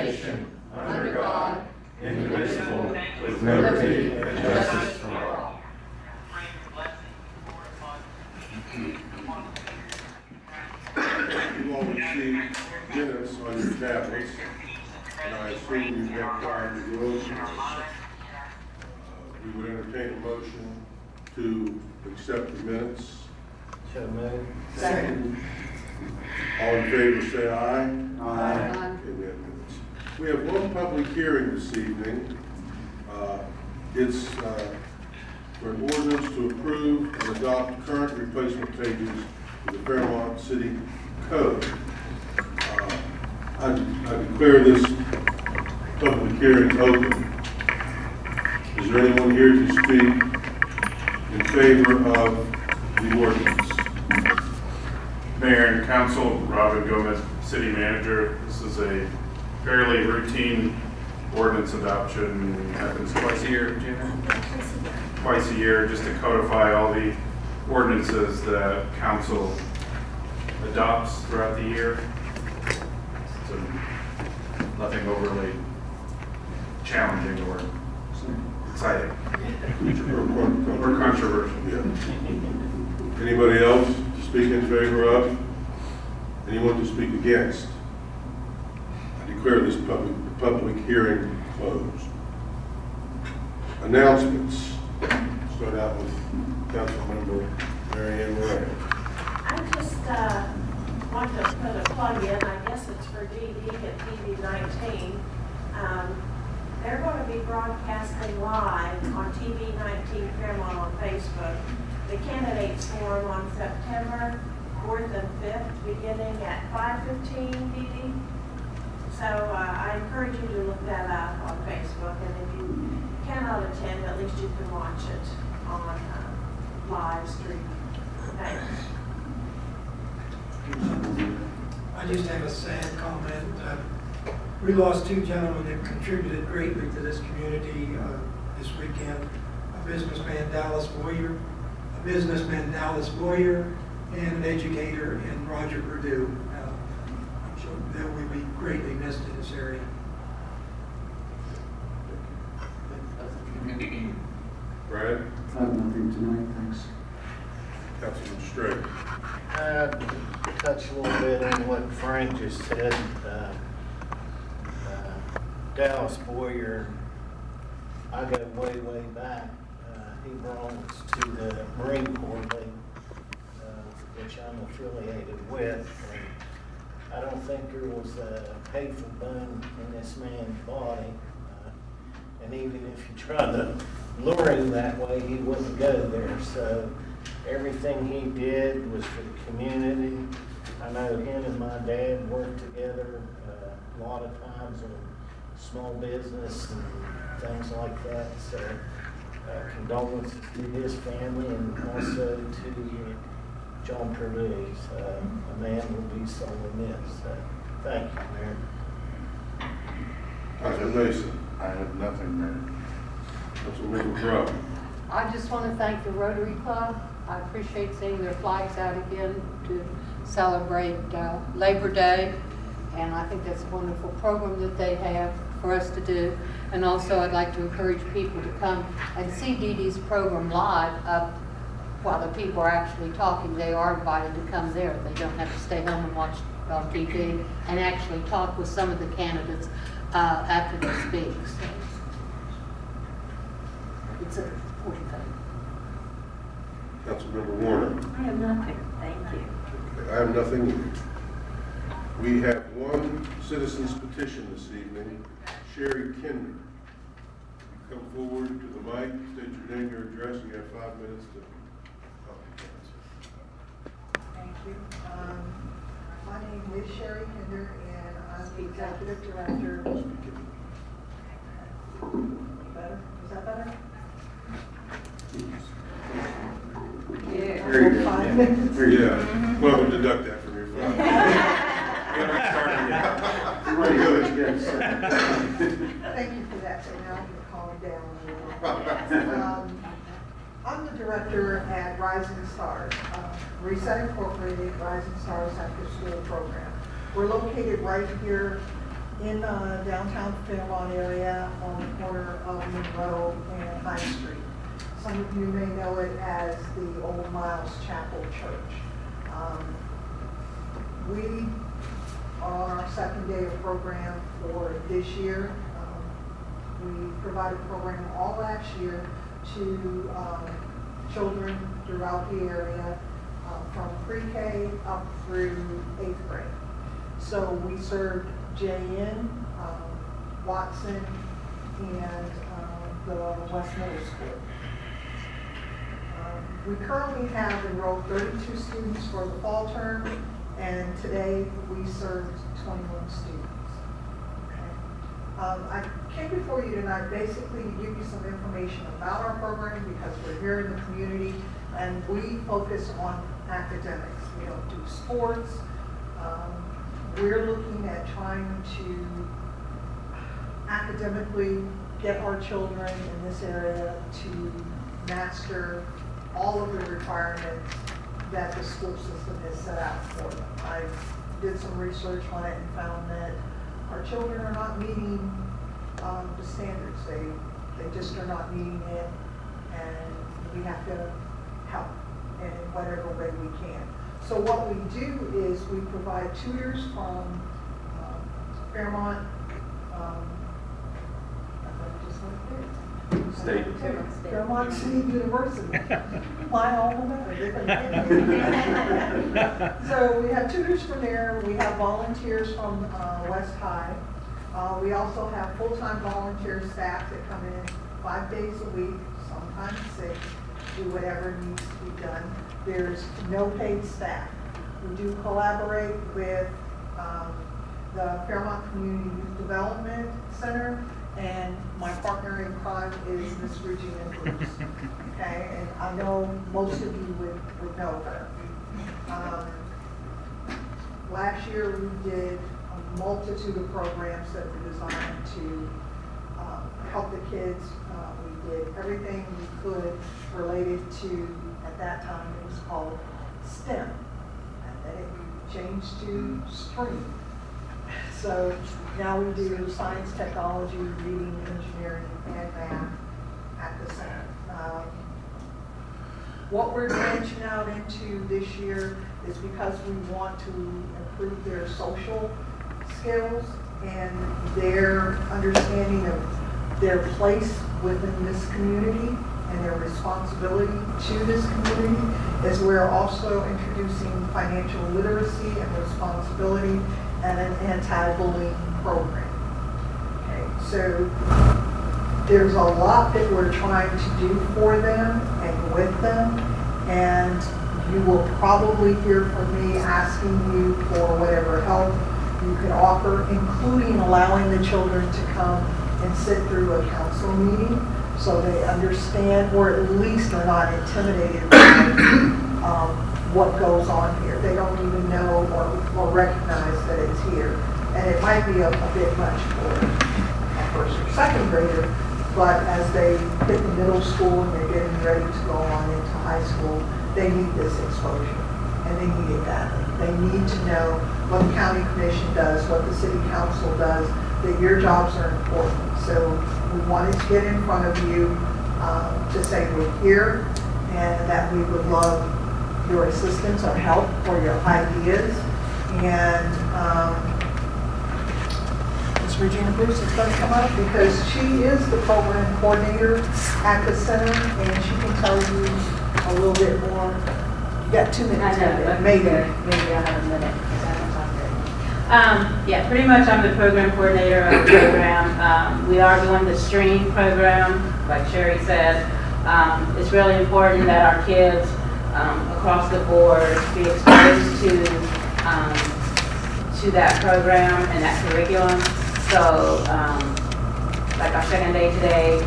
nation, under God, indivisible, with liberty and justice for all. You all received minutes on your tablets, and I assume you've got time to go over those. We would entertain a motion to accept the minutes. So moved. Second. All in favor say aye. Aye. Okay, we have minutes. We have one public hearing this evening. It's for an ordinance to approve and adopt current replacement pages to the Fairmont City Code. I declare this public hearing open. Is there anyone here to speak in favor of the ordinance? Mayor and Council, Robin Gomez, City Manager. This is a fairly routine ordinance adoption. Happens twice a year, Regina? Twice a year, just to codify all the ordinances that Council adopts throughout the year. So nothing overly challenging or exciting or controversial. Yeah. Anybody else to speak in favor of? Anyone to speak against? I declare this public hearing closed. Announcements. Start out with Councilmember Mary Ann Moran. I just want to put a plug in. I guess it's for DD at TV 19. They're going to be broadcasting live on TV 19 Fairmont on Facebook. The candidates forum on September 4th and 5th, beginning at 5:15 DD. So I encourage you to look that up on Facebook, and if you cannot attend, at least you can watch it on live stream. Thanks. I just have a sad comment. We lost two gentlemen that contributed greatly to this community this weekend. A businessman, Dallas Boyer, and an educator in Roger Purdue. I'm sure they will be greatly missed in this area. Brad? I have nothing tonight, thanks. Councilman Strait. Touch a little bit on what Frank just said. Dallas Boyer, I go way back. He belongs to the Marine Corps League, which I'm affiliated with. And I don't think there was a hateful bone in this man's body. And even if you try to lure him that way, he wouldn't go there. So everything he did was for the community. I know him and my dad worked together a lot of times on small business and things like that. So condolences to his family and also to John Purdue. A man will be sorely missed. So thank you, Mayor. Councilman Mason. I have nothing, Mayor. Councilmember Brown. I just want to thank the Rotary Club. I appreciate seeing their flags out again to celebrate Labor Day. And I think that's a wonderful program that they have for us to do. And also I'd like to encourage people to come and see Dee Dee's program live up while the people are actually talking. They are invited to come there. They don't have to stay home and watch on TV and actually talk with some of the candidates after they speak. So it's an important thing. Councilmember Warner. I have nothing. Thank you. Okay, I have nothing either. We have one citizen's petition this evening. Sherry Kinder. Come forward to the mic, state your name, your address, and you have 5 minutes to talk to council. Thank you. My name is Sherry Kinder, and I'm the executive director. Better? Is that better? Yeah. There you go. 5 minutes. Yeah. Well, we'll deduct that from your 5 minutes. Ready to go again. Thank you for that. So now I'm going to calm down a little. I'm the director at Rising Stars, Reset Incorporated Rising Stars After School Program. We're located right here in the downtown Fairmont area on the corner of Monroe and High Street. Some of you may know it as the Old Miles Chapel Church. We are on our second day of program for this year. We provided a program all last year to children throughout the area from pre-K up through 8th grade. So we served JN, Watson, and the West Middle School. We currently have enrolled 32 students for the fall term, and today we served 21 students. I came before you tonight basically to give you some information about our program because we're here in the community and we focus on academics. We don't do sports. We're looking at trying to academically get our children in this area to master all of the requirements that the school system has set out for them. I did some research on it and found that our children are not meeting the standards. They just are not meeting it, and we have to help in whatever way we can. So what we do is we provide tutors from Fairmont, State. Fairmont State University, my alma mater. So we have tutors from there. We have volunteers from West High. We also have full-time volunteer staff that come in 5 days a week, sometimes 6, do whatever needs to be done. There's no paid staff. We do collaborate with the Fairmont Community Youth Development Center, and my partner in crime is Miss Regina. Okay, and I know most of you would know her. Last year we did a multitude of programs that were designed to help the kids. We did everything we could related to, at that time it was called STEM, and then it changed to STREAM. So now we do science, technology, reading, engineering, and math at the center. What we're branching out into this year is because we want to improve their social skills and their understanding of their place within this community and their responsibility to this community, is we're also introducing financial literacy and responsibility and an anti-bullying program. Okay, so there's a lot that we're trying to do for them and with them, and you will probably hear from me asking you for whatever help you can offer, including allowing the children to come and sit through a council meeting so they understand, or at least are not intimidated by what goes on here. They don't even know or recognize that it's here. And it might be a bit much for a first or second grader, but as they hit the middle school and they're getting ready to go on into high school, they need this exposure, and they need it badly. They need to know what the county commission does, what the city council does, that your jobs are important. So we wanted to get in front of you to say we're here and that we would love your assistance or help or your ideas. And Ms. Regina Bruce is going to come up because she is the program coordinator at the center, and she can tell you a little bit more. You got 2 minutes. I know, but maybe I'll have a minute. Yeah, pretty much I'm the program coordinator of the program. We are doing the STREAM program, like Sherry said. It's really important that our kids across the board be exposed to that program and that curriculum. So, like our second day today,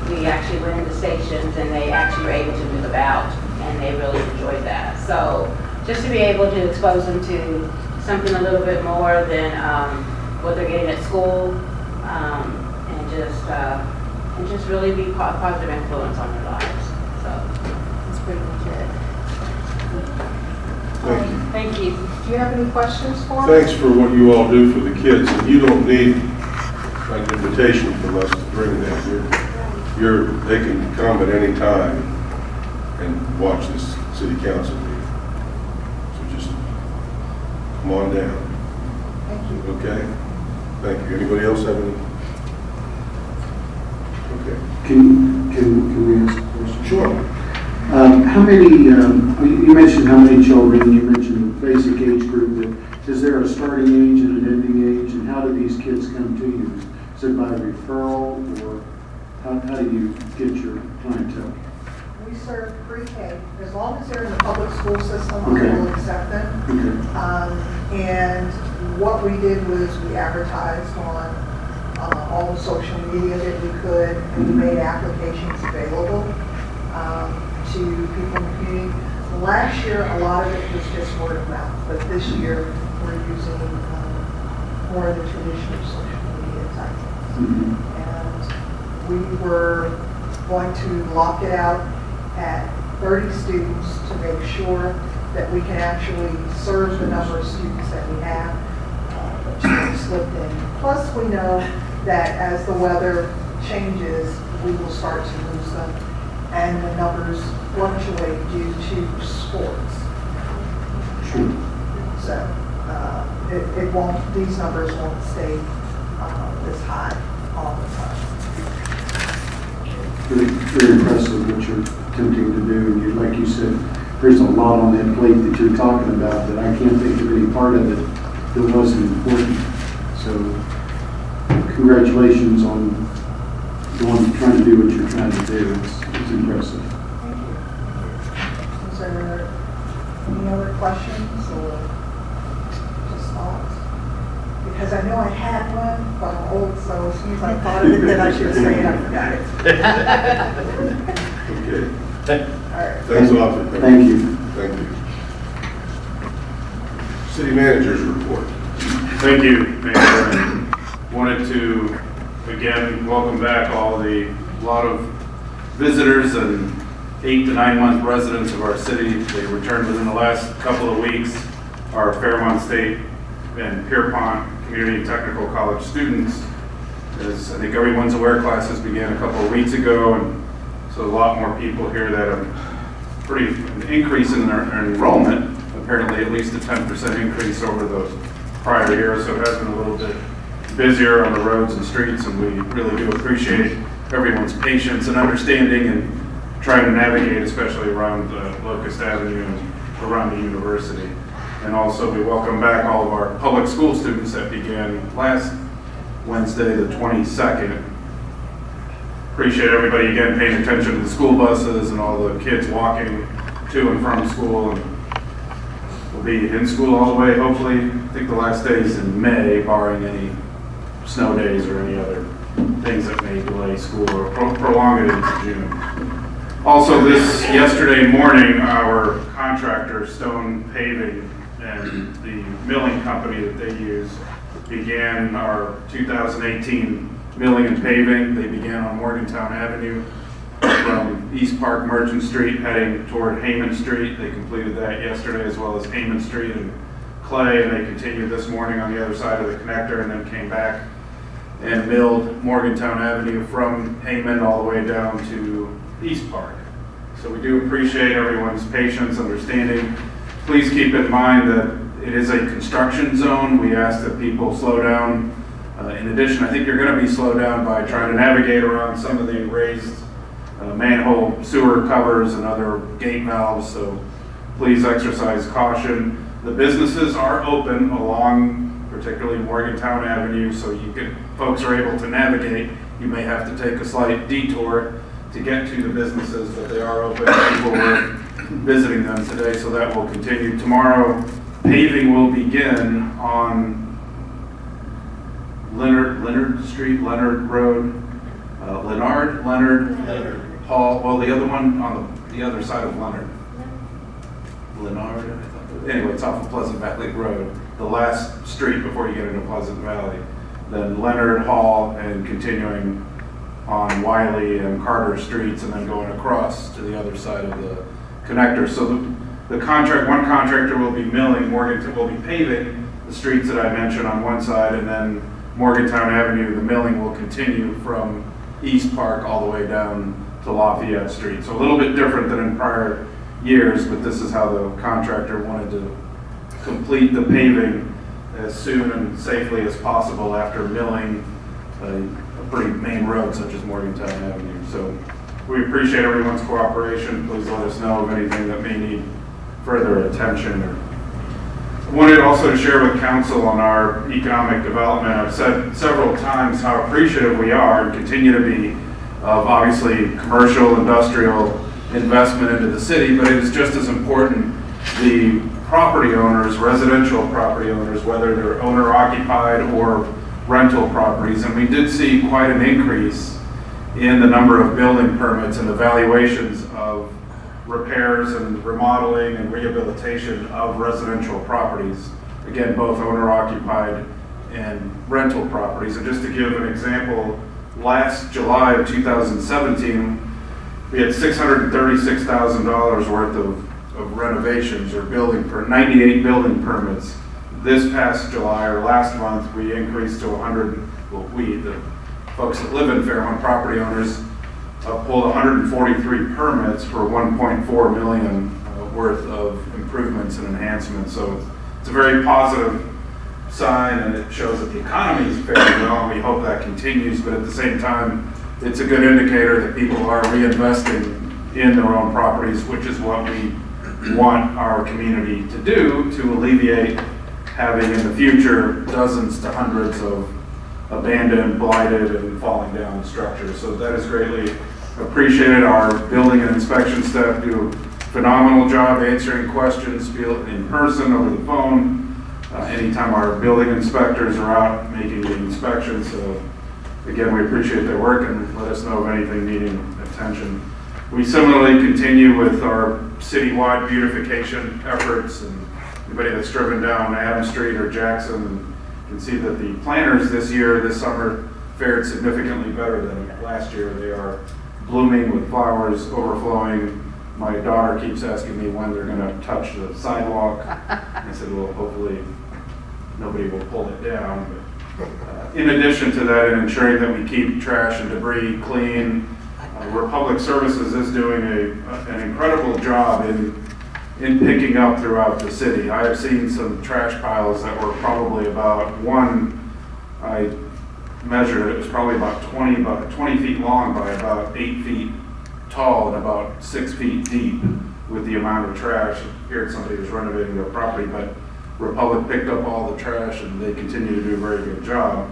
we actually went into stations and they actually were able to move about, and they really enjoyed that. So, just to be able to expose them to something a little bit more than what they're getting at school, and just really be a positive influence on their lives. So that's pretty much it. Thank you. Thank you. Do you have any questions for us? Thanks for what you all do for the kids. And you don't need like an invitation from us to bring them. They can come at any time and watch this city council meeting. So just come on down. Thank you. Okay? Thank you. Anybody else have any? Okay. Can we ask a question? Sure. How many, you mentioned how many children, you mentioned the basic age group, but is there a starting age and an ending age, and how do these kids come to you? Is it by referral, or how do you get your clientele? We serve pre-K. As long as they're in the public school system, Okay. we will accept them. Okay. And what we did was we advertised on all the social media that we could, and we made applications available to people in the community. Last year, a lot of it was just word of mouth, but this year we're using more of the traditional social media tactics. And we were going to lock it out at 30 students to make sure that we can actually serve the number of students that we have, but slipped in. Plus, we know that as the weather changes, we will start to lose them, and the numbers fluctuate due to sports. Sure. So it won't; these numbers won't stay this high all the time. Very impressive what you're attempting to do, and like you said, there's a lot on that plate that you're talking about that I can't think of any part of it that wasn't important. So congratulations on trying to do what you're trying to do. It's impressive. Thank you. Is there any other questions or just thoughts? Because I know I had one, but I'm old, so as soon as I thought of it, then I should say it. I forgot it. Okay. All right. Thanks a lot for coming. Thank you. Thank you. City manager's report. Thank you, Mayor. Wanted to again welcome back a lot of visitors and 8 to 9 month residents of our city. They returned within the last couple of weeks. Our Fairmont State and Pierpont Community Technical College students, as I think everyone's aware, classes began a couple of weeks ago, and so a lot more people here that have an increase in their enrollment, apparently at least a 10% increase over the prior year, so it has been a little bit busier on the roads and streets, and we really do appreciate everyone's patience and understanding and trying to navigate, especially around Locust Avenue and around the university. And also we welcome back all of our public school students that began last Wednesday, the 22nd. Appreciate everybody again paying attention to the school buses and all the kids walking to and from school, and we'll be in school all the way, hopefully. I think the last day is in May, barring any snow days or any other things that may delay school or prolong it into June. Also, yesterday morning, our contractor, Stone Paving, and the milling company that they use began our 2018 milling and paving. They began on Morgantown Avenue from East Park Merchant Street heading toward Heyman Street. They completed that yesterday, as well as Heyman Street and Clay, and they continued this morning on the other side of the connector, and then came back and milled Morgantown Avenue from Heyman all the way down to East Park. So we do appreciate everyone's patience, understanding. Please keep in mind that it is a construction zone. We ask that people slow down. In addition, I think you're going to be slowed down by trying to navigate around some of the raised manhole sewer covers and other gate valves, so please exercise caution. The businesses are open along particularly Morgantown Avenue, so folks are able to navigate. You may have to take a slight detour to get to the businesses, but they are open. People were visiting them today, so that will continue. Tomorrow, paving will begin on Leonard Street, Leonard Road, Leonard Hall, well, the other one on the other side of Leonard. Leonard, I thought. Anyway, it's off of Pleasant Valley Road, the last street before you get into Pleasant Valley. Then Leonard Hall, and continuing on Wiley and Carter Streets, and then going across to the other side of the connector. So one contractor will be milling, Morgantown will be paving the streets that I mentioned on one side, and then Morgantown Avenue, the milling will continue from East Park all the way down to Lafayette Street. So a little bit different than in prior years, but this is how the contractor wanted to complete the paving as soon and safely as possible after milling a pretty main road such as Morgantown Avenue. So we appreciate everyone's cooperation. Please let us know of anything that may need further attention. I wanted also to share with council on our economic development. I've said several times how appreciative we are and continue to be of obviously commercial, industrial investment into the city, but it is just as important the property owners, residential property owners, whether they're owner occupied or rental properties. And we did see quite an increase in the number of building permits and the valuations of repairs and remodeling and rehabilitation of residential properties. Again, both owner occupied and rental properties. And just to give an example, last July of 2017, we had $636,000 worth of renovations or 98 building permits. This past July or last month, we increased to 100, well, the folks that live in Fairmont, property owners, pulled 143 permits for 1.4 million worth of improvements and enhancements. So it's a very positive sign, and it shows that the economy is fairly well, and we hope that continues. But at the same time, it's a good indicator that people are reinvesting in their own properties, which is what we want our community to do to alleviate having in the future dozens to hundreds of abandoned, blighted, and falling down structures. So that is greatly appreciated. Our building and inspection staff do a phenomenal job answering questions in person, over the phone, anytime our building inspectors are out making the inspections. So again, we appreciate their work, and let us know of anything needing attention. We similarly continue with our citywide beautification efforts, and anybody that's driven down Adams Street or Jackson can see that the planters this summer, fared significantly better than last year. They are blooming with flowers overflowing. My daughter keeps asking me when they're going to touch the sidewalk. I said, well, hopefully nobody will pull it down. But, in addition to that, and ensuring that we keep trash and debris clean, Republic Services is doing an incredible job in picking up throughout the city. I have seen some trash piles that were probably I measured it was probably about 20 feet long by about 8 feet tall and about 6 feet deep with the amount of trash. Here somebody was renovating their property, but Republic picked up all the trash, and they continue to do a very good job.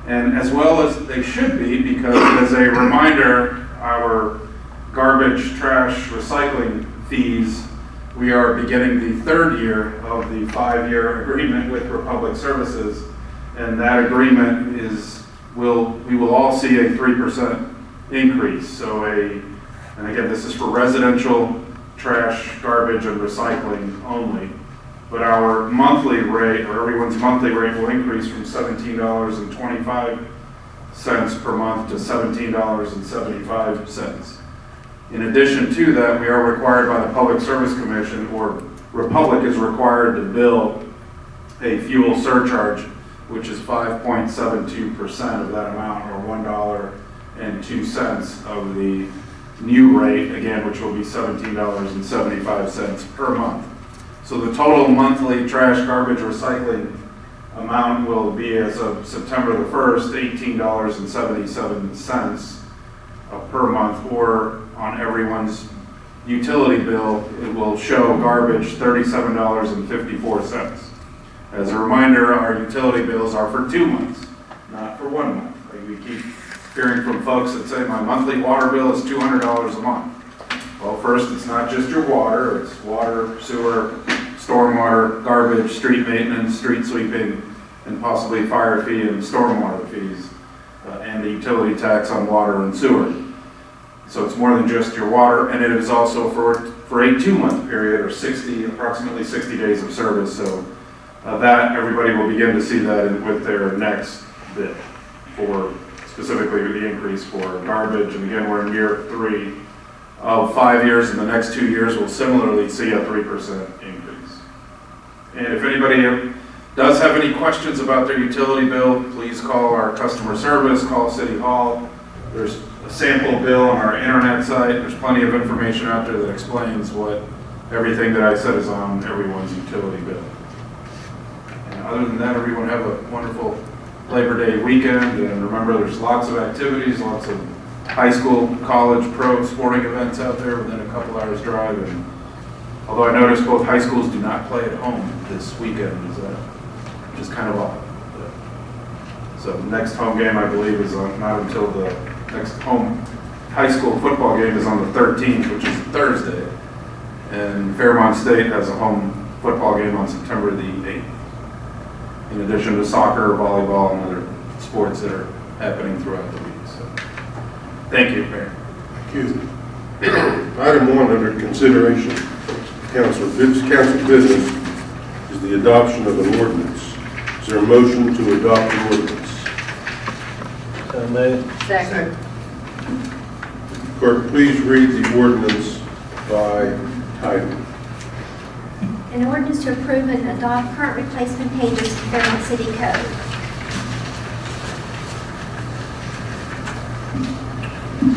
And as well as they should be, because as a reminder, our garbage, trash, recycling fees, we are beginning the third year of the 5-year agreement with Republic Services, and that agreement we will all see a 3% increase. So and again, this is for residential trash, garbage, and recycling only. But our monthly rate, or everyone's monthly rate, will increase from $17.25 per month to $17.75. In addition to that, we are required by the Public Service Commission, or Republic is required to bill a fuel surcharge, which is 5.72% of that amount, or $1.02 of the new rate, again, which will be $17.75 per month. So the total monthly trash, garbage, recycling amount will be, as of September the 1st, $18.77 per month, or on everyone's utility bill, it will show garbage $37.54. As a reminder, our utility bills are for 2 months, not for 1 month. We keep hearing from folks that say, my monthly water bill is $200 a month. Well, first, it's not just your water, it's water, sewer, stormwater, garbage, street maintenance, street sweeping, and possibly fire fee and stormwater fees, and the utility tax on water and sewer. So it's more than just your water, and it is also for a 2-month period, or approximately 60 days of service. So that everybody will begin to see that with their next bill, for specifically the increase for garbage. And again, we're in year 3 of 5 years, and the next 2 years will similarly see a 3% increase. And if anybody does have any questions about their utility bill, please call our customer service, call City Hall. There's a sample bill on our internet site. There's plenty of information out there that explains what everything that I said is on everyone's utility bill. And other than that, everyone have a wonderful Labor Day weekend. And remember, there's lots of activities, lots of high school, college, pro sporting events out there within a couple hours drive. And although I noticed both high schools do not play at home this weekend, which is kind of odd. So the next home game, I believe, is not until the next home high school football game is on the 13th, which is Thursday. And Fairmont State has a home football game on September the 8th. In addition to soccer, volleyball, and other sports that are happening throughout the week. So, thank you, Mayor. Thank you. Item 1 under consideration, council business, is the adoption of an ordinance. Is there a motion to adopt the ordinance? So moved. Second. Clerk, please read the ordinance by title. An ordinance to approve and adopt current replacement pages to Fairmont City Code.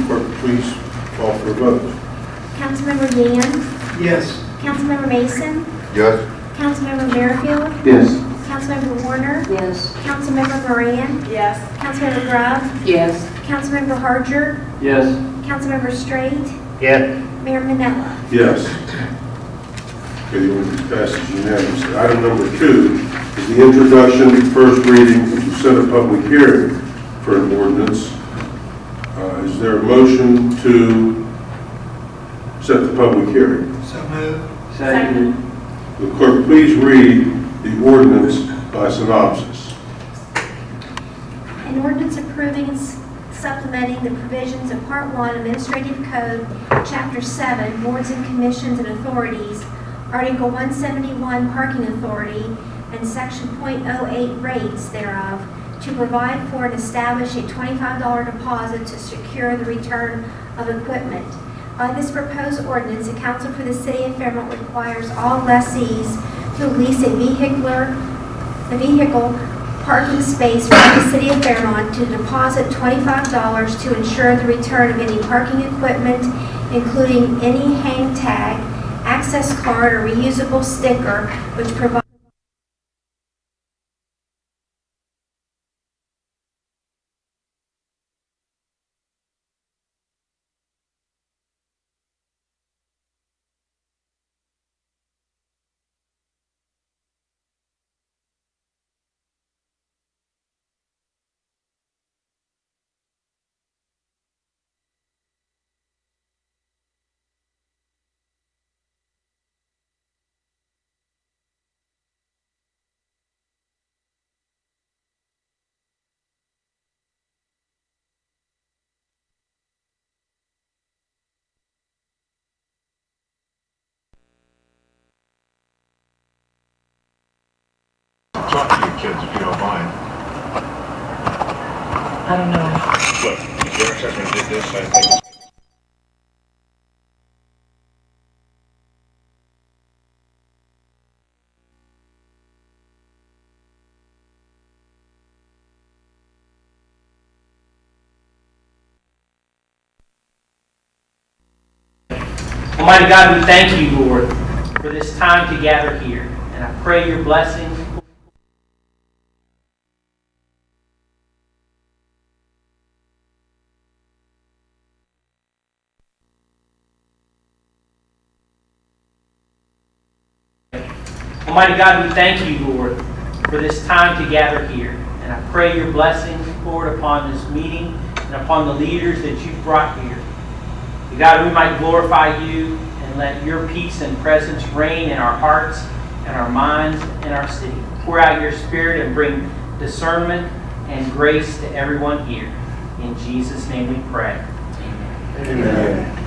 Clerk, please call for a vote. Councilmember Yan. Yes. Councilmember Mason. Yes. Councilmember Merrifield. Yes. Councilmember Warner. Yes. Councilmember Moran. Yes. Councilmember Grubb. Yes. Councilmember Harger. Yes. Councilmember Straight. Yes. Mayor Manella. Yes. Okay, the ordinance passes unanimously. Item number 2 is the introduction, first reading, to set a public hearing for an ordinance. Is there a motion to set the public hearing? So moved. Second. Will the clerk please read the ordinance by synopsis? An ordinance approving and supplementing the provisions of Part 1 Administrative Code, Chapter 7, Boards and Commissions and Authorities, Article 171, Parking Authority, and Section .08 rates thereof, to provide for and establish a $25 deposit to secure the return of equipment. By this proposed ordinance, the Council for the City of Fairmont requires all lessees who lease a vehicle parking space from the City of Fairmont to deposit $25 to ensure the return of any parking equipment, including any hang tag, access card, or reusable sticker, which provides Talk to you kids if you don't mind. I don't know. Look, Derek Shepard did this, I think. Almighty God, we thank you, Lord, for this time to gather here. And I pray your blessings. Almighty God, we thank you, Lord, for this time to gather here. And I pray your blessings, Lord, upon this meeting and upon the leaders that you've brought here. God, we might glorify you and let your peace and presence reign in our hearts and our minds and our city. Pour out your Spirit and bring discernment and grace to everyone here. In Jesus' name we pray. Amen. Amen.